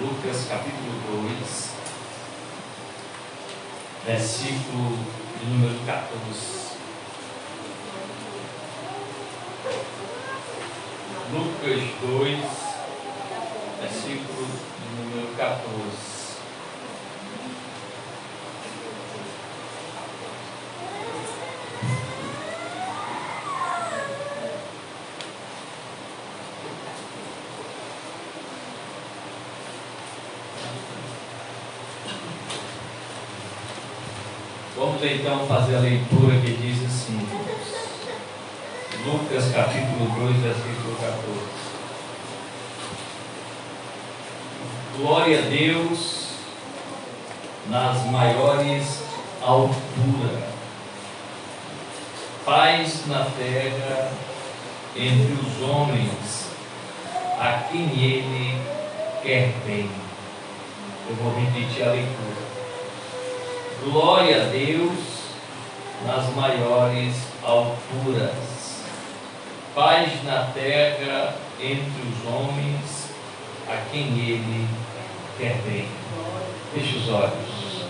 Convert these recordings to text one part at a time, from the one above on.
Lucas capítulo 2, versículo de número 14. Lucas 2, versículo de número 14. Vamos então fazer a leitura que diz assim, Lucas capítulo 2, versículo 14. Glória a Deus nas maiores alturas, paz na terra entre os homens a quem Ele quer bem. Eu vou repetir a leitura. Glória a Deus nas maiores alturas, paz na terra entre os homens a quem Ele quer bem. Feche os olhos.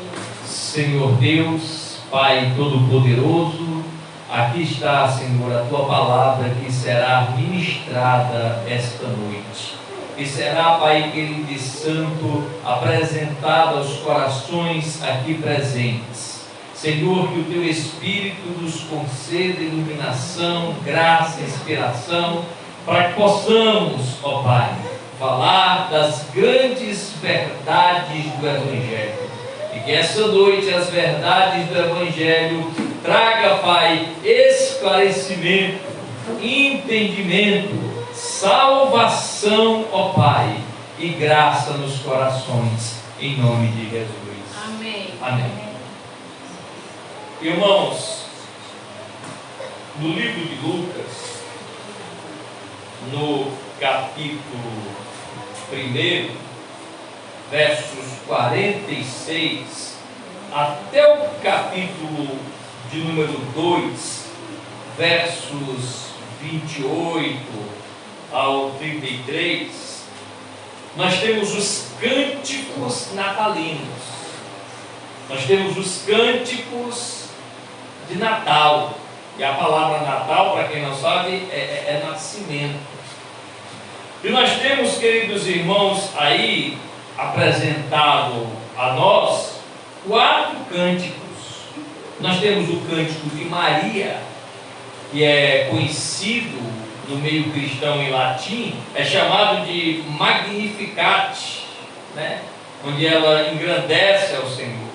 Senhor Deus, Pai Todo-Poderoso, aqui está, Senhor, a Tua palavra que será ministrada esta noite. E será, Pai querido e santo, apresentada aos corações aqui presentes. Senhor, que o Teu Espírito nos conceda iluminação, graça, inspiração, para que possamos, ó Pai, falar das grandes verdades do Evangelho. E que essa noite as verdades do Evangelho traga, Pai, esclarecimento, entendimento, salvação, ó Pai, e graça nos corações, em nome de Jesus. Amém. Amém. Irmãos, no livro de Lucas, no capítulo 1, versos 46, até o capítulo de número 2, versos 28 ao 33, nós temos os cânticos natalinos. Nós temos os cânticos de Natal. E a palavra Natal, para quem não sabe, é nascimento. E nós temos, queridos irmãos, aí apresentado a nós 4 cânticos. Nós temos o cântico de Maria, que é conhecido no meio cristão em latim, é chamado de Magnificat, né? Onde ela engrandece ao Senhor.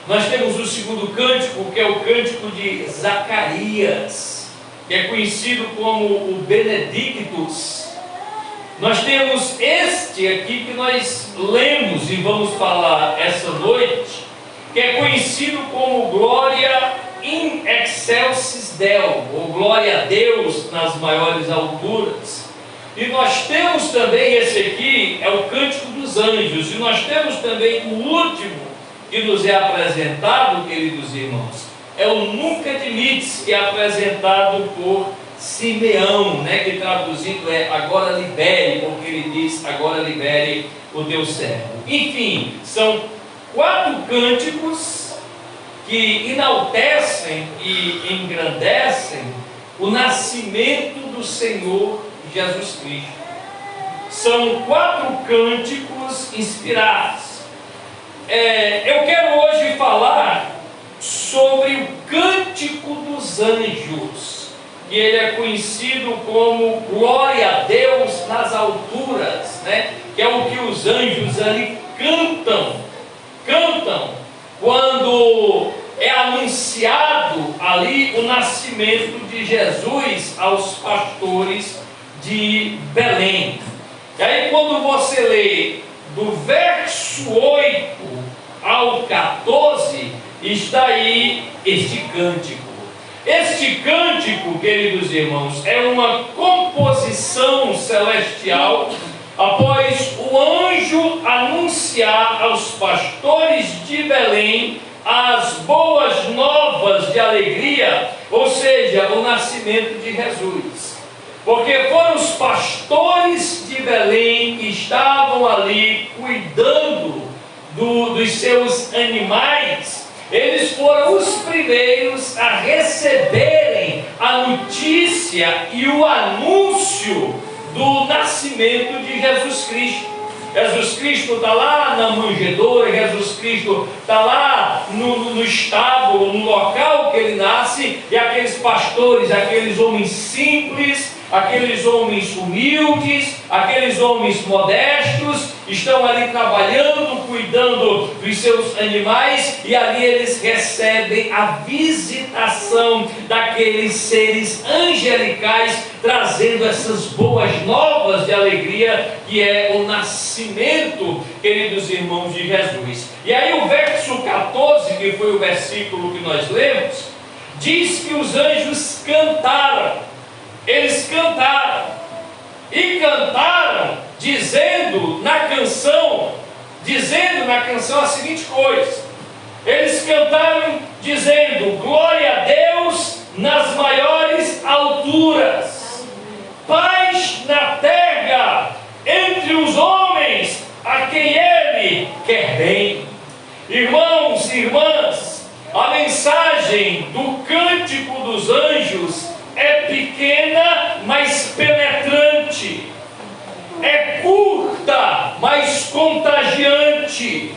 Nós temos o segundo cântico, que é o cântico de Zacarias, que é conhecido como o Benedictus. Nós temos este aqui que nós lemos e vamos falar essa noite, que é conhecido como Glória in excelsis Deo, ou glória a Deus nas maiores alturas. E nós temos também esse aqui, é o cântico dos anjos. E nós temos também o último que nos é apresentado, queridos irmãos, é o Nunca Admites, que é apresentado por Simeão, né, que traduzido é agora libere, porque ele diz agora libere o teu servo. Enfim, são 4 cânticos que enaltecem e engrandecem o nascimento do Senhor Jesus Cristo. São 4 cânticos inspirados. Eu quero hoje falar sobre o Cântico dos Anjos, que ele é conhecido como Glória a Deus nas alturas, né? Que é o que os anjos ali cantam quando é anunciado ali o nascimento de Jesus aos pastores de Belém. E aí quando você lê do verso 8 ao 14, está aí este cântico. Este cântico, queridos irmãos, é uma composição celestial após o anjo anunciar aos pastores de Belém as boas novas de alegria, ou seja, o nascimento de Jesus. Porque foram os pastores de Belém que estavam ali cuidando dos seus animais, eles foram os primeiros a receberem a notícia e o anúncio do nascimento de Jesus Cristo. Jesus Cristo está lá na manjedoura, Jesus Cristo está lá no estábulo, no local que ele nasce, e aqueles pastores, aqueles homens simples, aqueles homens humildes, aqueles homens modestos, estão ali trabalhando, cuidando dos seus animais, e ali eles recebem a visitação daqueles seres angelicais, trazendo essas boas novas de alegria, que é o nascimento, queridos irmãos, de Jesus. E aí o verso 14, que foi o versículo que nós lemos, diz que os anjos cantaram. Eles cantaram, e cantaram dizendo na canção a seguinte coisa: eles cantaram dizendo: glória a Deus nas maiores alturas, paz na terra entre os homens a quem Ele quer bem. Irmãos e irmãs, a mensagem do cântico dos anjos é pequena, mas penetrante. É curta, mas contagiante.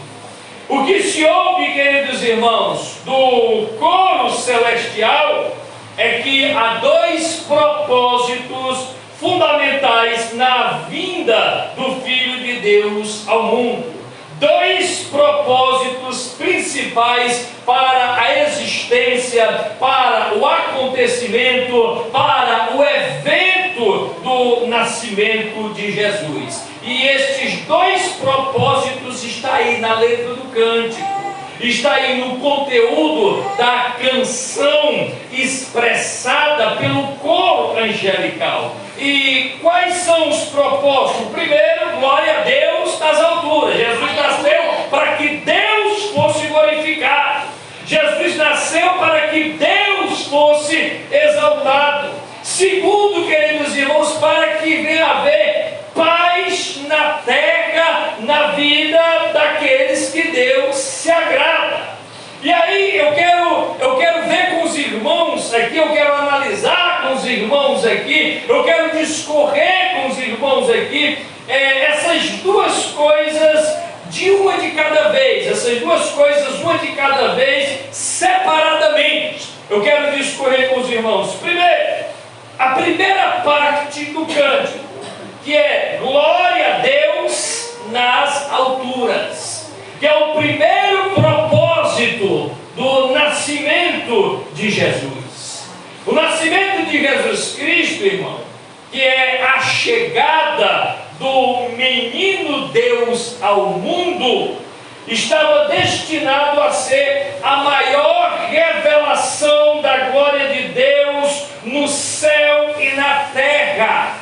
O que se ouve, queridos irmãos, do coro celestial é que há dois propósitos fundamentais na vinda do Filho de Deus ao mundo. Dois propósitos principais para a existência, para o acontecimento, para o evento do nascimento de Jesus. E estes dois propósitos estão aí na letra do cântico, está aí no conteúdo da canção expressada pelo coro angelical. E quais são os propósitos? Primeiro, glória a Deus nas alturas. Jesus nasceu para que Deus fosse glorificado. Jesus nasceu para que Deus fosse exaltado. Segundo, queridos irmãos, para que venha haver paz na terra, na vida daqueles que Deus se agrada. E aí eu quero ver com os irmãos aqui, eu quero analisar com os irmãos aqui, eu quero discorrer com os irmãos aqui, essas duas coisas uma de cada vez, essas duas coisas uma de cada vez, separadamente. Eu quero discorrer com os irmãos. Primeiro, a primeira parte do cântico, que é glória a Deus nas alturas, que é o primeiro propósito do nascimento de Jesus. O nascimento de Jesus Cristo, irmão, que é a chegada do menino Deus ao mundo, estava destinado a ser a maior revelação da glória de Deus no céu e na terra,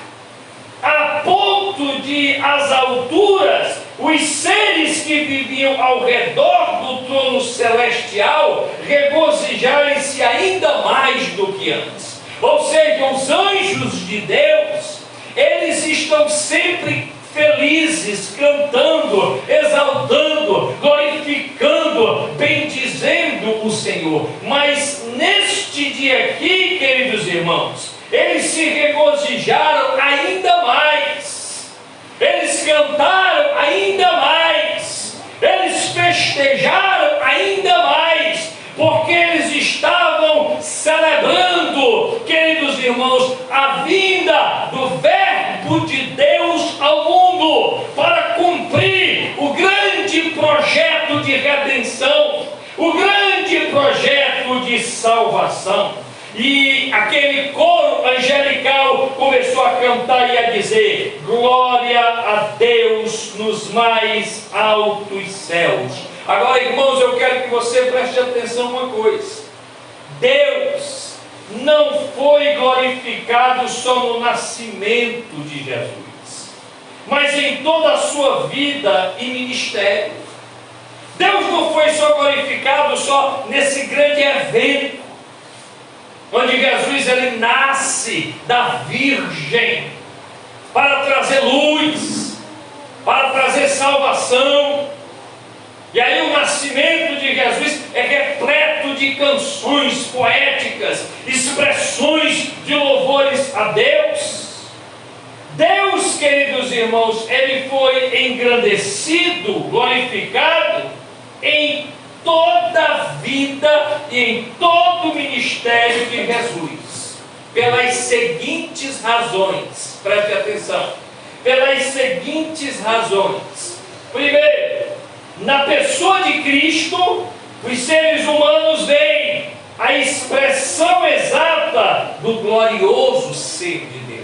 a ponto de as alturas, os seres que viviam ao redor do trono celestial, regozijarem-se ainda mais do que antes. Ou seja, os anjos de Deus, eles estão sempre felizes, cantando, exaltando, glorificando, bendizendo o Senhor. Mas neste dia aqui, queridos irmãos, eles se regozijaram ainda mais, eles cantaram ainda mais, eles festejaram ainda mais, porque eles estavam celebrando, queridos irmãos, a vinda do Verbo de Deus ao mundo, para cumprir o grande projeto de redenção, o grande projeto de salvação. E aquele coro angelical começou a cantar e a dizer: glória a Deus nos mais altos céus. Agora, irmãos, eu quero que você preste atenção a uma coisa: Deus não foi glorificado só no nascimento de Jesus, mas em toda a sua vida e ministério. Deus não foi só glorificado só nesse grande evento, onde Jesus ele nasce da Virgem para trazer luz. salvação. E aí o nascimento de Jesus é repleto de canções poéticas, expressões de louvores a Deus. Deus, queridos irmãos, Ele foi engrandecido, glorificado em toda a vida e em todo o ministério de Jesus, pelas seguintes razões, preste atenção, pelas seguintes razões. Primeiro, na pessoa de Cristo, os seres humanos veem a expressão exata do glorioso ser de Deus.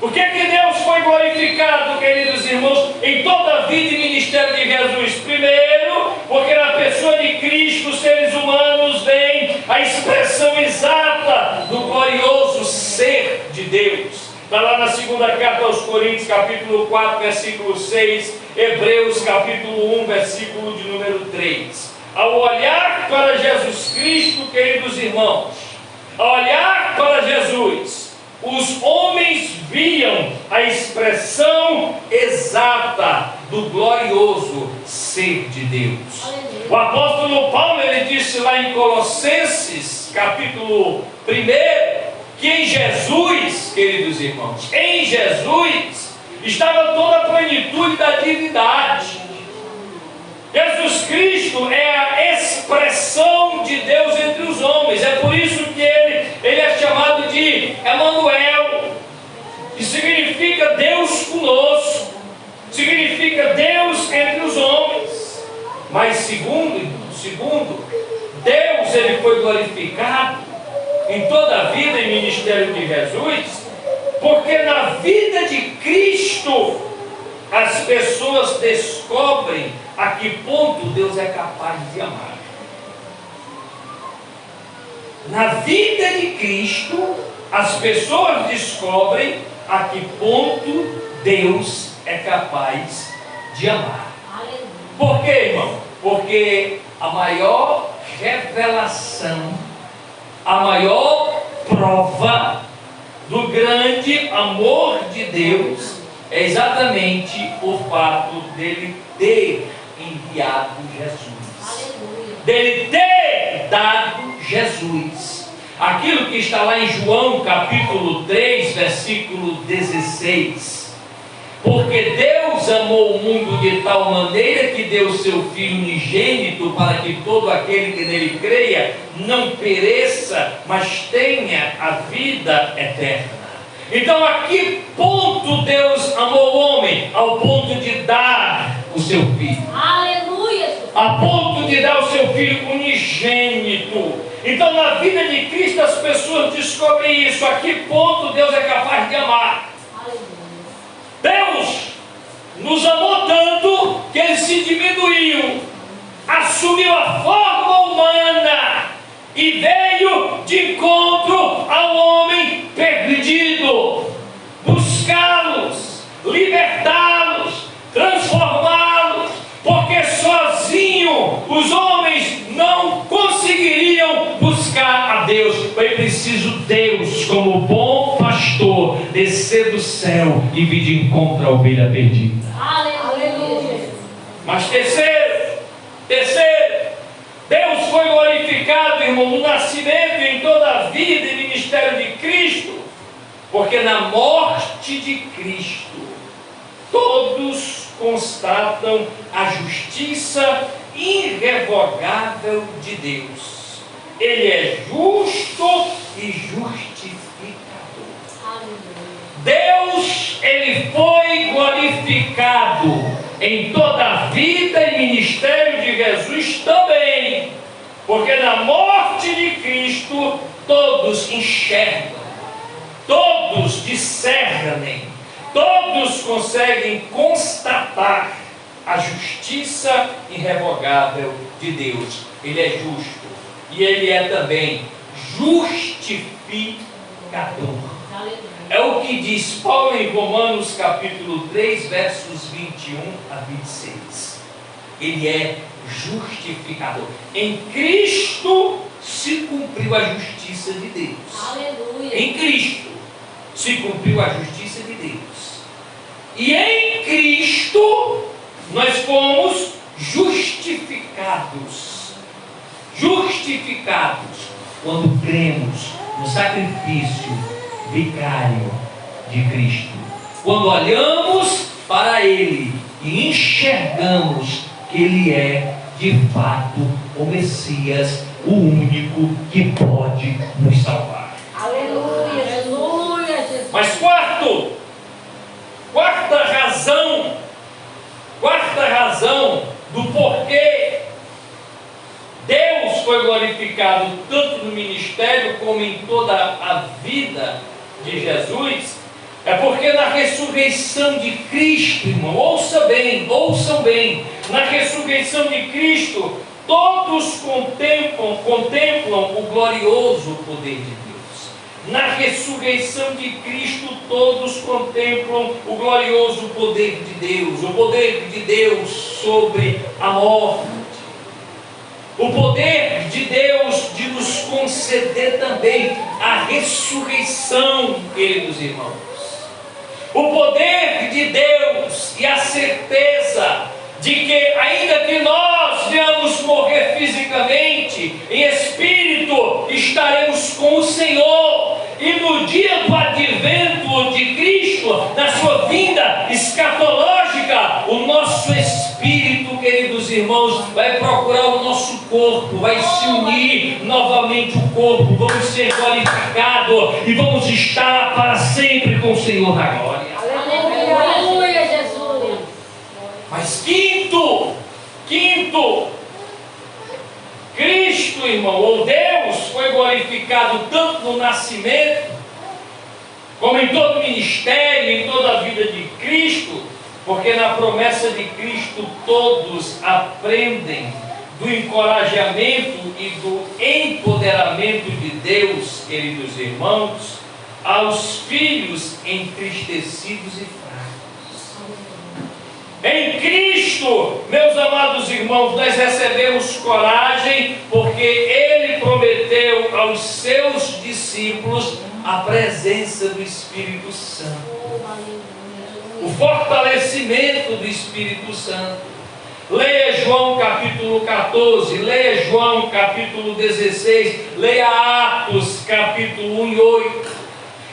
Por que Deus foi glorificado, queridos irmãos, em toda a vida e ministério de Jesus? Primeiro, porque na pessoa de Cristo, os seres humanos veem a expressão exata do glorioso ser de Deus. Está lá na segunda carta aos Coríntios, capítulo 4, versículo 6, Hebreus, capítulo 1, versículo de número 3. Ao olhar para Jesus Cristo, queridos irmãos, ao olhar para Jesus, os homens viam a expressão exata do glorioso ser de Deus. O apóstolo Paulo, ele disse lá em Colossenses, capítulo 1, que em Jesus, queridos irmãos, em Jesus estava toda a plenitude da divindade. Jesus Cristo é a expressão de Deus entre os homens. É por isso que ele é chamado de Emanuel, que significa Deus conosco, significa Deus entre os homens. Mas segundo, Deus, ele foi glorificado em toda a vida e ministério de Jesus, porque na vida de Cristo as pessoas descobrem a que ponto Deus é capaz de amar. Na vida de Cristo as pessoas descobrem a que ponto Deus é capaz de amar. Por quê, irmão? Porque a maior revelação, a maior prova do grande amor de Deus é exatamente o fato dele ter enviado Jesus, dele ter dado Jesus. Aquilo que está lá em João capítulo 3, versículo 16. Porque Deus amou o mundo de tal maneira que deu seu Filho unigênito, para que todo aquele que nele creia não pereça, mas tenha a vida eterna. Então a que ponto Deus amou o homem? Ao ponto de dar o seu Filho. Aleluia! A ponto de dar o seu Filho unigênito. Então na vida de Cristo as pessoas descobrem isso. A que ponto Deus é capaz de amar? Deus nos amou tanto que Ele se diminuiu, assumiu a forma humana e veio de encontro ao homem perdido, buscá-los, libertá-los, transformá-los, porque sozinho os homens não conseguiriam buscar a Deus. Foi preciso Deus, como bom pastor, descer do céu e vir de encontro à ovelha perdida. Aleluia! Mas terceiro, Deus foi glorificado, irmão, no nascimento e em toda a vida e ministério de Cristo, porque na morte de Cristo todos constatam a justiça irrevogável de Deus. Ele é justo e justificador. Deus, ele foi glorificado em toda a vida e ministério de Jesus também, porque na morte de Cristo todos enxergam, todos discernem, todos conseguem constatar a justiça irrevogável de Deus. Ele é justo e ele é também justificador. É o que diz Paulo em Romanos capítulo 3, versos 21 a 26. Ele é justificador. Em Cristo se cumpriu a justiça de Deus. Aleluia. Em Cristo se cumpriu a justiça de Deus. E em Cristo nós fomos justificados. Justificados quando cremos no sacrifício vicário de Cristo. Quando olhamos para Ele e enxergamos que Ele é, de fato, o Messias, o único que pode nos salvar. Aleluia, aleluia, Jesus. Mas quarta razão do porquê Deus foi glorificado tanto no ministério como em toda a vida de Jesus, é porque na ressurreição de Cristo, irmão, ouçam bem, na ressurreição de Cristo, todos contemplam o glorioso poder de Deus. Na ressurreição de Cristo, todos contemplam o glorioso poder de Deus, o poder de Deus sobre a morte, o poder de Deus de nos conceder também a ressurreição, queridos irmãos. O poder de Deus e a certeza de que, ainda que nós venhamos morrer fisicamente, em espírito estaremos com o Senhor, e no dia do advento de Cristo, na sua vinda escatológica, o nosso espírito, queridos irmãos, vai procurar o nosso corpo, vai se unir novamente o corpo, vamos ser glorificados e vamos estar para sempre com o Senhor na glória. Aleluia, Jesus. Mas quinto, Cristo, irmão, ou Deus, foi glorificado tanto no nascimento, como em todo o ministério, em toda a vida de Cristo, porque na promessa de Cristo todos aprendem do encorajamento e do empoderamento de Deus, queridos irmãos, aos filhos entristecidos e fracos. Em Cristo, meus amados irmãos, nós recebemos coragem, porque Ele prometeu aos seus discípulos a presença do Espírito Santo, o fortalecimento do Espírito Santo. Leia João capítulo 14, leia João capítulo 16, leia Atos capítulo 1 e 8.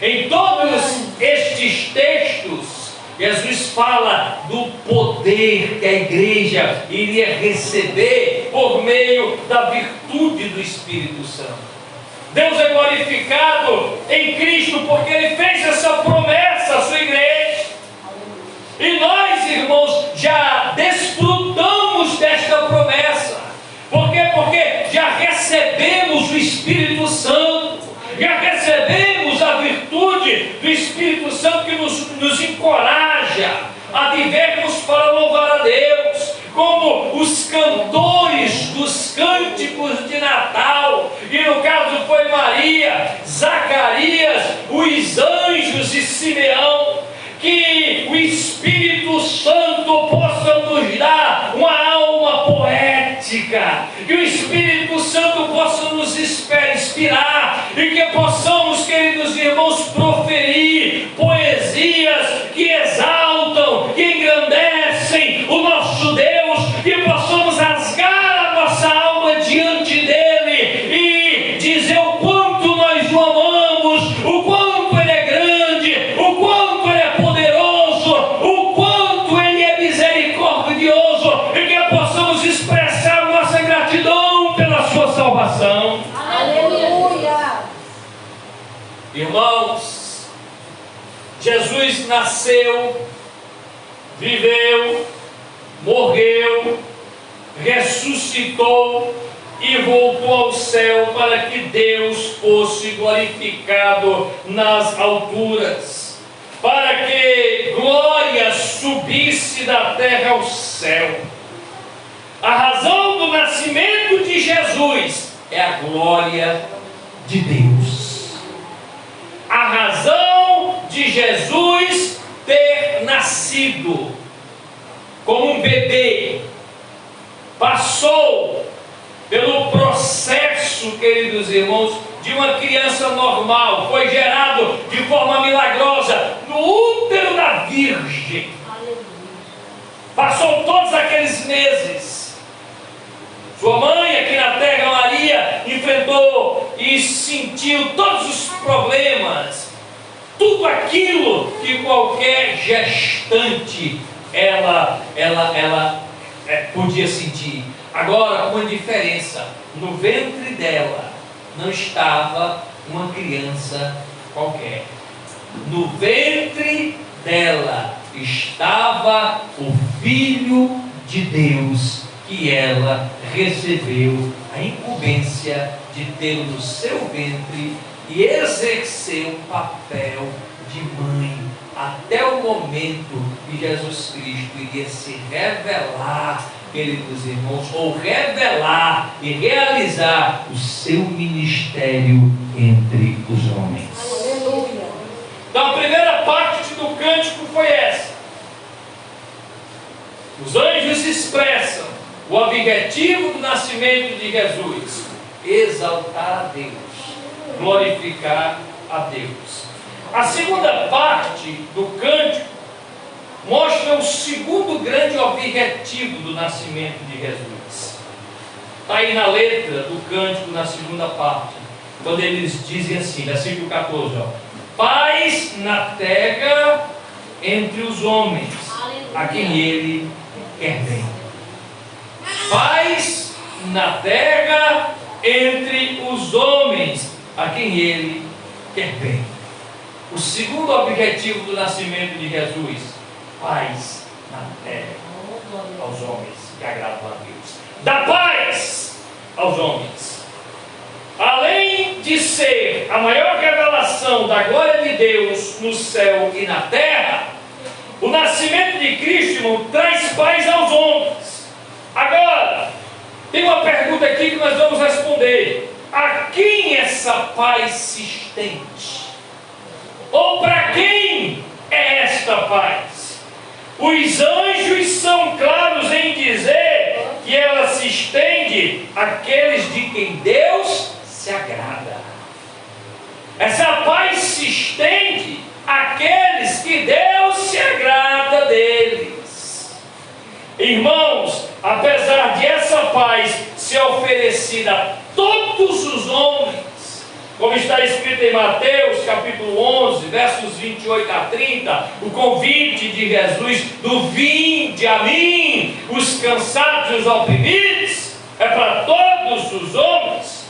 Em todos estes textos, Jesus fala do poder que a igreja iria receber por meio da virtude do Espírito Santo. Deus é glorificado em Cristo porque Ele fez essa promessa à sua igreja. E nós, irmãos, já desfrutamos desta promessa. Por quê? Porque já recebemos o Espírito Santo, já recebemos a virtude do Espírito Santo que nos encoraja a vivermos para louvar a Deus, como os cantores dos cânticos de Natal, e no caso foi Maria, Zacarias, os anjos e Simeão. Que o Espírito Santo possa nos dar uma alma poética, que o Espírito Santo possa nos inspirar, e que possamos, queridos irmãos, proferir poesias que exaltam, que engrandecem o nosso Deus, que possamos rasgar a nossa alma diante dEle e dizer o quanto nós o amamos, o quanto Ele é grande, o quanto Ele é poderoso, o quanto Ele é misericordioso, e que possamos expressar nossa gratidão pela sua salvação. Aleluia. Irmãos, Jesus nasceu, viveu, morreu, ressuscitou e voltou ao céu para que Deus fosse glorificado nas alturas, para que glória subisse da terra ao céu. A razão do nascimento de Jesus é a glória de Deus. A razão de Jesus ter nascido como um bebê, passou pelo processo, queridos irmãos, de uma criança normal, foi gerado de forma milagrosa no útero da Virgem. Passou todos aqueles meses. Sua mãe aqui na terra, Maria, enfrentou e sentiu todos os problemas, tudo aquilo que qualquer gestante ela podia sentir. Agora, uma diferença: no ventre dela não estava uma criança qualquer. No ventre dela estava o Filho de Deus, que ela recebeu a incumbência de ter no seu ventre e exercer o papel de mãe até o momento que Jesus Cristo iria se revelar, queridos irmãos, ou revelar e realizar o seu ministério entre os homens. Aleluia. Então a primeira parte do cântico foi essa. Os anjos expressam o objetivo do nascimento de Jesus: exaltar a Deus, glorificar a Deus. A segunda parte do cântico mostra o segundo grande objetivo do nascimento de Jesus. Está aí na letra do cântico, na segunda parte, quando eles dizem assim, versículo 14, paz na terra entre os homens, a quem ele quer bem. Paz na terra entre os homens, a quem ele quer bem. O segundo objetivo do nascimento de Jesus: paz na terra aos homens que agradam a Deus. Dá paz aos homens. Além de ser a maior revelação da glória de Deus no céu e na terra, o nascimento de Cristo, irmão, traz paz aos homens. Agora, tem uma pergunta aqui que nós vamos responder: a quem essa paz se estende? Ou para quem é esta paz? Os anjos são claros em dizer que ela se estende àqueles de quem Deus se agrada. Essa paz se estende àqueles que Deus se agrada deles. Irmãos, apesar de essa paz ser oferecida a todos os homens, como está escrito em Mateus capítulo 11, versos 28 a 30, o convite de Jesus do vinde a mim, os cansados e os oprimidos, é para todos os homens.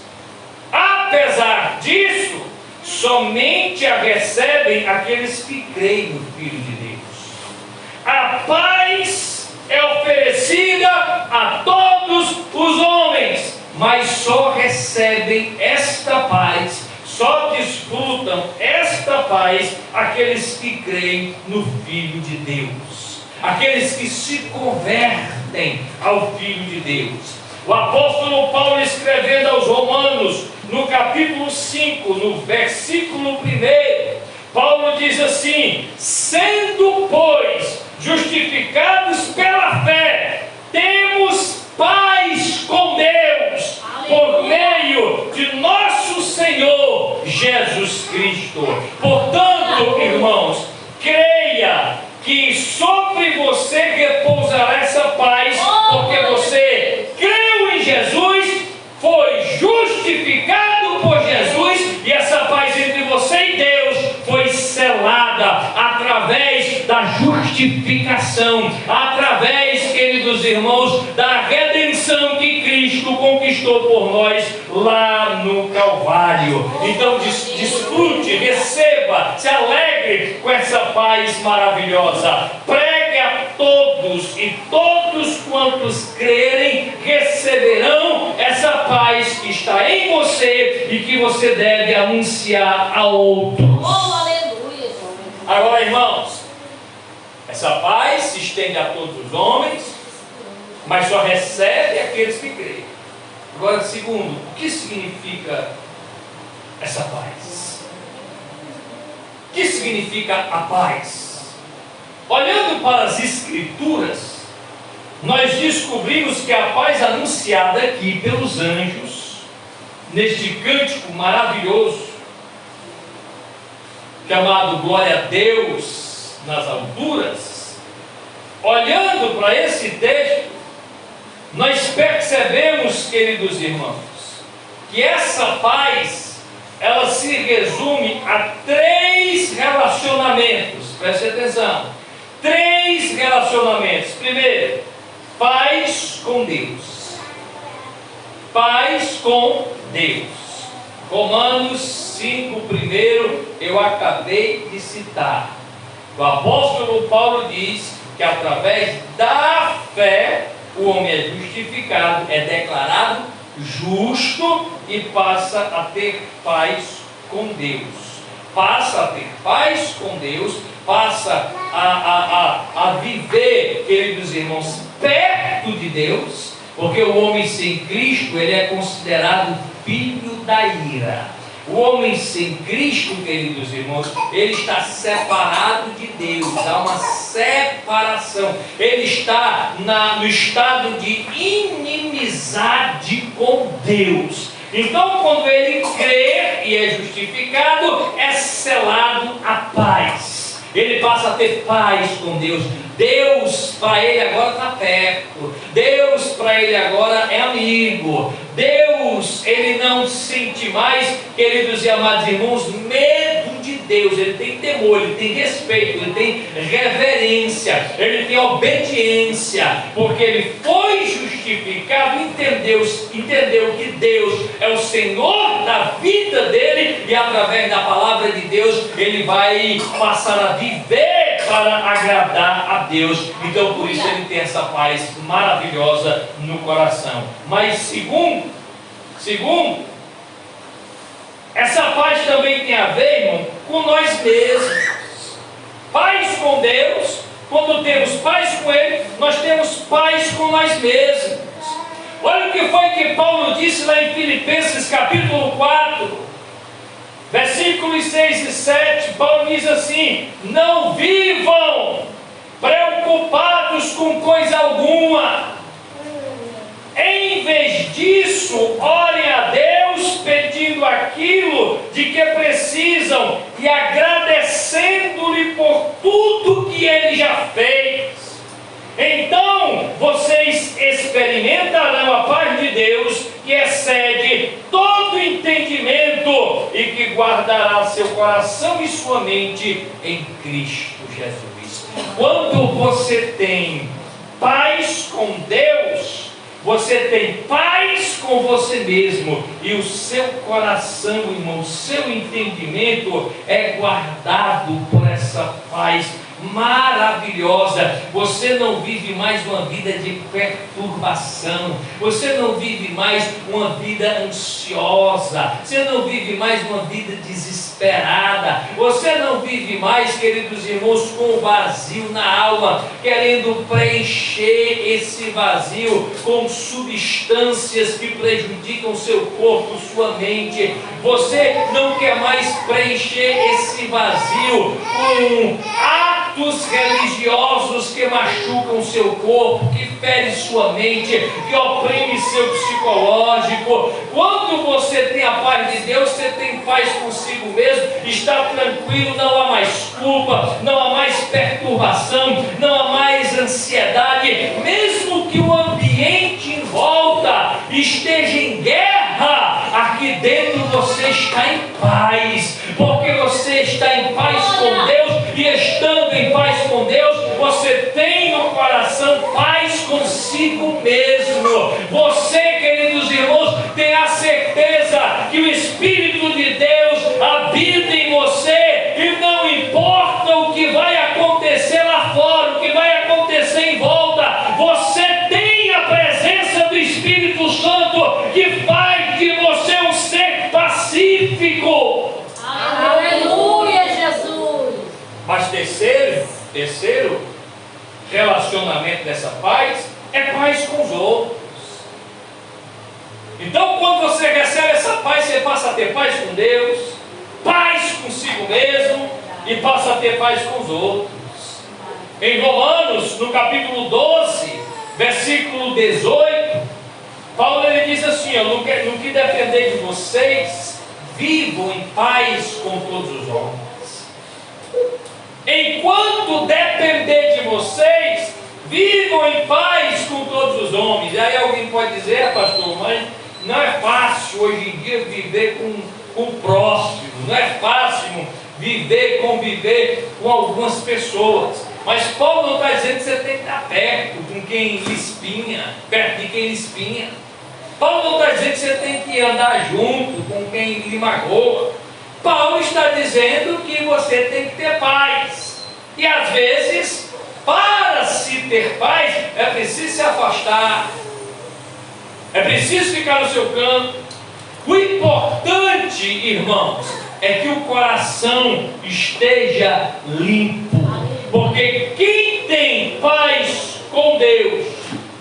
Apesar disso, somente a recebem aqueles que creem no Filho de Deus. A paz é oferecida a todos os homens, mas só recebem esta paz, só desfrutam esta paz aqueles que creem no Filho de Deus, aqueles que se convertem ao Filho de Deus. O apóstolo Paulo, escrevendo aos Romanos, no capítulo 5, no versículo 1, Paulo diz assim: sendo, pois, justificados pela fé, temos paz com Deus, por meio de nosso Senhor Jesus Cristo. Portanto, irmãos, creia que sobre você repousará essa paz, porque você creu em Jesus, foi justificado por Jesus, e essa paz entre você e Deus foi selada através da justificação, através, queridos irmãos, da redenção que Cristo conquistou por nós lá no Calvário. Então desfrute, receba, se alegre com essa paz maravilhosa. Pregue a todos, e todos quantos crerem receberão essa paz que está em você e que você deve anunciar a outros. Aleluia. Agora, irmãos, essa paz se estende a todos os homens, mas só recebe aqueles que creem. Agora, segundo, o que significa essa paz? O que significa a paz? Olhando para as Escrituras, nós descobrimos que a paz anunciada aqui pelos anjos, neste cântico maravilhoso, chamado Glória a Deus nas alturas, olhando para esse texto, nós percebemos, queridos irmãos, que essa paz, ela se resume a 3 relacionamentos. Preste atenção. 3 relacionamentos. Primeiro, paz com Deus. Paz com Deus. Romanos 5, primeiro, eu acabei de citar. O apóstolo Paulo diz que através da fé o homem é justificado, é declarado justo e passa a ter paz com Deus. Passa a ter paz com Deus, passa a viver, queridos irmãos, perto de Deus, porque o homem sem Cristo, ele é considerado filho da ira. O homem sem Cristo, queridos irmãos, ele está separado de Deus, há uma separação, ele está no estado de inimizade com Deus. Então, quando ele crê e é justificado, é selado a paz. Ele passa a ter paz com Deus. Deus para ele agora está perto. Deus para ele agora é amigo. Deus, ele não sente mais, queridos e amados irmãos, medo de Deus. Ele tem temor, ele tem respeito, ele tem reverência, ele tem obediência, porque ele foi justificado, entendeu que Deus é o Senhor da vida dele, e através da palavra de Deus ele vai passar a viver para agradar a Deus. Então por isso ele tem essa paz maravilhosa no coração. Mas segundo, essa paz também tem a ver, irmão, com nós mesmos. Paz com Deus, quando temos paz com Ele, nós temos paz com nós mesmos. Olha o que foi que Paulo disse lá em Filipenses capítulo 4, versículos 6 e 7, Paulo diz assim: não vivam preocupados com coisa alguma. Em vez disso, orem a Deus pedindo aquilo de que precisam e agradecendo-lhe por tudo que Ele já fez. Então, vocês experimentarão a paz de Deus, que excede todo entendimento e que guardará seu coração e sua mente em Cristo Jesus. Quando você tem paz com Deus, você tem paz com você mesmo, e o seu coração, irmão, o seu entendimento é guardado por essa paz maravilhosa. Você não vive mais uma vida de perturbação, você não vive mais uma vida ansiosa, você não vive mais uma vida desesperada, você não vive mais, queridos irmãos, com um vazio na alma, querendo preencher esse vazio com substâncias que prejudicam seu corpo, sua mente. Você não quer mais preencher esse vazio com atos religiosos que machucam seu corpo, que ferem sua mente, que oprimem seu psicológico. Quando você tem a paz de Deus, você tem paz consigo mesmo, está tranquilo, não há mais culpa, não há mais perturbação, não há mais ansiedade, mesmo que o ambiente em volta esteja em guerra, aqui dentro você está em paz, porque você está em paz com Deus, e estando em paz com Deus, você tem no coração paz consigo mesmo. Você, queridos irmãos, tem a certeza que o Espírito de Deus habita em você, e não importa o que vai acontecer lá fora, o que vai acontecer em volta, você tem a presença do Espírito Santo, que faz de você um ser pacífico. Aleluia, Jesus. Mas terceiro relacionamento dessa paz é paz com os outros. Então, quando você recebe essa paz, você passa a ter paz com Deus, paz consigo mesmo, e passa a ter paz com os outros. Em Romanos, no capítulo 12, versículo 18, Paulo ele diz assim: no que depender de vocês, vivam em paz com todos os homens. Enquanto depender de vocês, vivam em paz com todos os homens. E aí alguém pode dizer, pastor, mas não é fácil hoje em dia viver com o próximo, não é fácil conviver com algumas pessoas. Mas Paulo não está dizendo que você tem que estar perto de quem lhe espinha. Paulo não está dizendo que você tem que andar junto com quem lhe magoa. Paulo está dizendo que você tem que ter paz. E às vezes, para se ter paz, é preciso se afastar, é preciso ficar no seu canto. O importante, irmãos, é que o coração esteja limpo. Porque quem tem paz com Deus,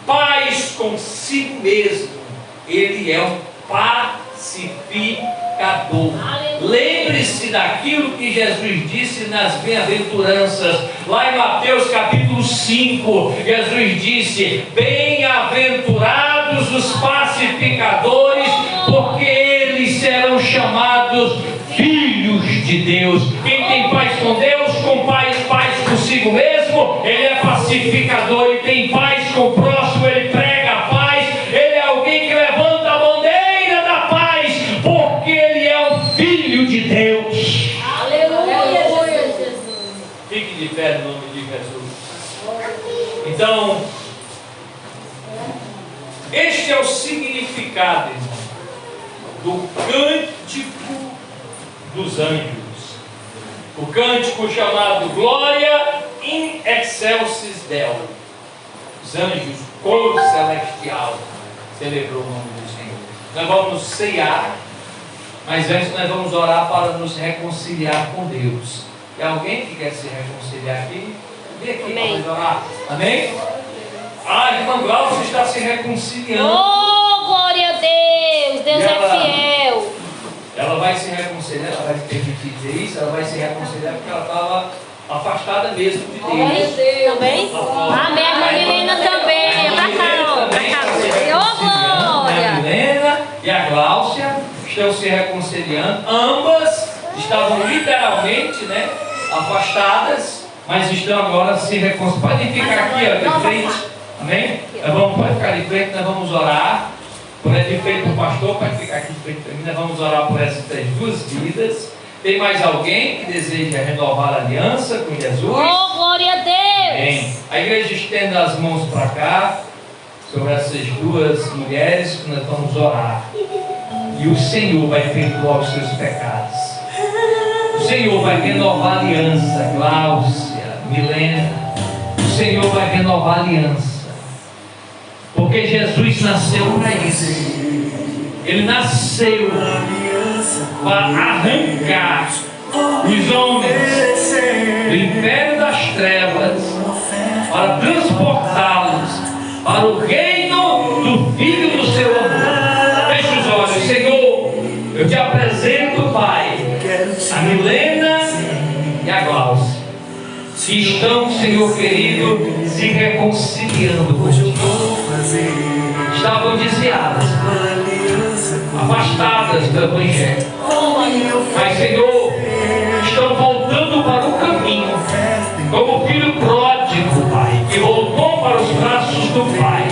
paz consigo mesmo, ele é um pacificador. Lembre-se daquilo que Jesus disse nas bem-aventuranças. Lá em Mateus capítulo 5, Jesus disse: bem-aventurados os pacificadores, porque eles serão chamados filhos de Deus. Quem tem paz com Deus, com paz consigo mesmo, ele é pacificador. Ele tem paz com o próximo, ele prega a paz. Ele é alguém que levanta a bandeira da paz, porque ele é o Filho de Deus. Aleluia, Jesus. Fique de pé no nome de Jesus. Então, este é o significado, irmão, do cântico dos anjos. O cântico chamado Glória in excelsis Deo. Os anjos, coro celestial, celebrou o nome do Senhor. Nós vamos ceiar, mas antes nós vamos orar para nos reconciliar com Deus. Tem alguém que quer se reconciliar aqui? Vem aqui para nós orar. Amém? A irmã Glaucia está se reconciliando. Oh, glória a Deus! Deus é fiel. Ela vai se reconciliar, ela vai permitir dizer isso, ela vai se reconciliar porque ela estava afastada mesmo de Deus. Também? Amém. A Milena também. É pra cá, ó. Pra cá. Ô, glória! A Milena e a Gláucia estão se reconciliando. Ambas estavam literalmente, né, afastadas, mas estão agora se reconciliando. Podem ficar aqui, ó, de frente. Amém? Pode ficar de frente, nós vamos orar. De frente do pastor, pode ficar aqui de frente para mim. Nós vamos orar por essas duas vidas. Tem mais alguém que deseja renovar a aliança com Jesus? Oh, glória a Deus! Amém. A igreja estenda as mãos para cá, sobre essas duas mulheres, que nós vamos orar. E o Senhor vai perdoar os seus pecados. O Senhor vai renovar a aliança, Gláucia, Milena. O Senhor vai renovar a aliança. Porque Jesus nasceu para isso. Ele nasceu para arrancar os homens do império das trevas, para transportá-los para o reino do Filho do seu amor. Feche os olhos. Senhor, eu te apresento, Pai, a Milena e a Gláucia, que estão, Senhor querido, se reconciliando contigo. Estavam desviadas, afastadas do Evangelho, mas, Senhor, estão voltando para o caminho, como o filho pródigo, Pai, que voltou para os braços do Pai,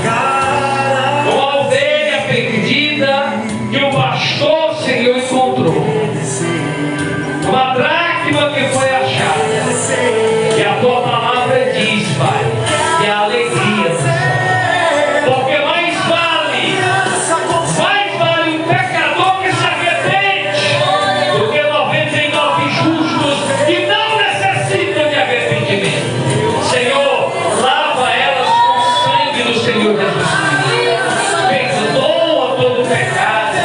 como a ovelha perdida que o pastor, Senhor, encontrou, como a dracma que foi achada. E a tua palavra diz, Pai, que a alegria, porque mais vale um pecador que se arrepende do que 99 justos que não necessitam de arrependimento. Senhor, lava elas com o sangue do Senhor Jesus Cristo. Perdoa todo o pecado,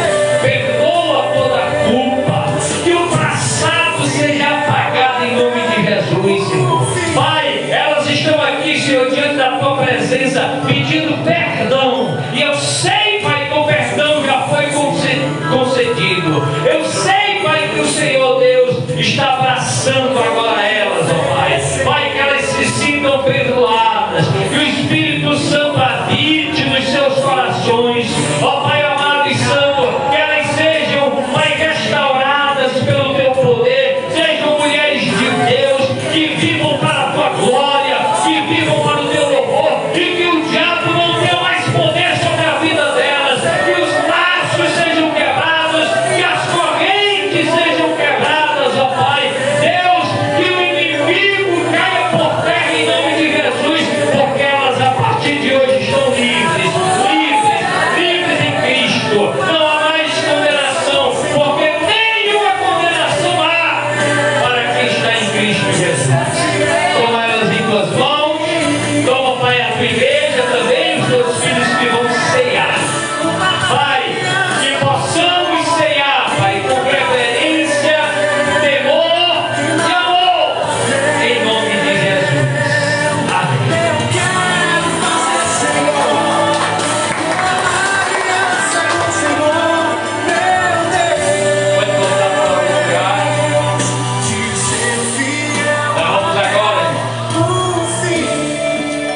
perdoa toda a culpa, que o passado seja apagado em nome de Jesus, Senhor. Pai, elas estão aqui, Senhor, diante da tua presença, pedindo perdão. E eu sei, Pai, que o perdão já foi concedido. Eu sei, Pai, que o Senhor Deus está abraçando agora elas, ó Pai. Pai, que elas se sintam perdoadas, que o Espírito Santo habite nos seus corações, ó Pai amado e santo, que elas sejam, Pai, restauradas pelo teu poder, sejam mulheres de Deus, que vivam para a tua glória, que vivam para o teu louvor, e que o tua igreja também, os teus filhos que vão cear. Pai, que possamos cear, Pai, com reverência, temor e amor, em nome de Jesus. Amém. Pode voltar para o lugar.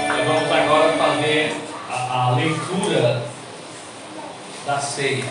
Nós vamos agora fazer a leitura da ceia.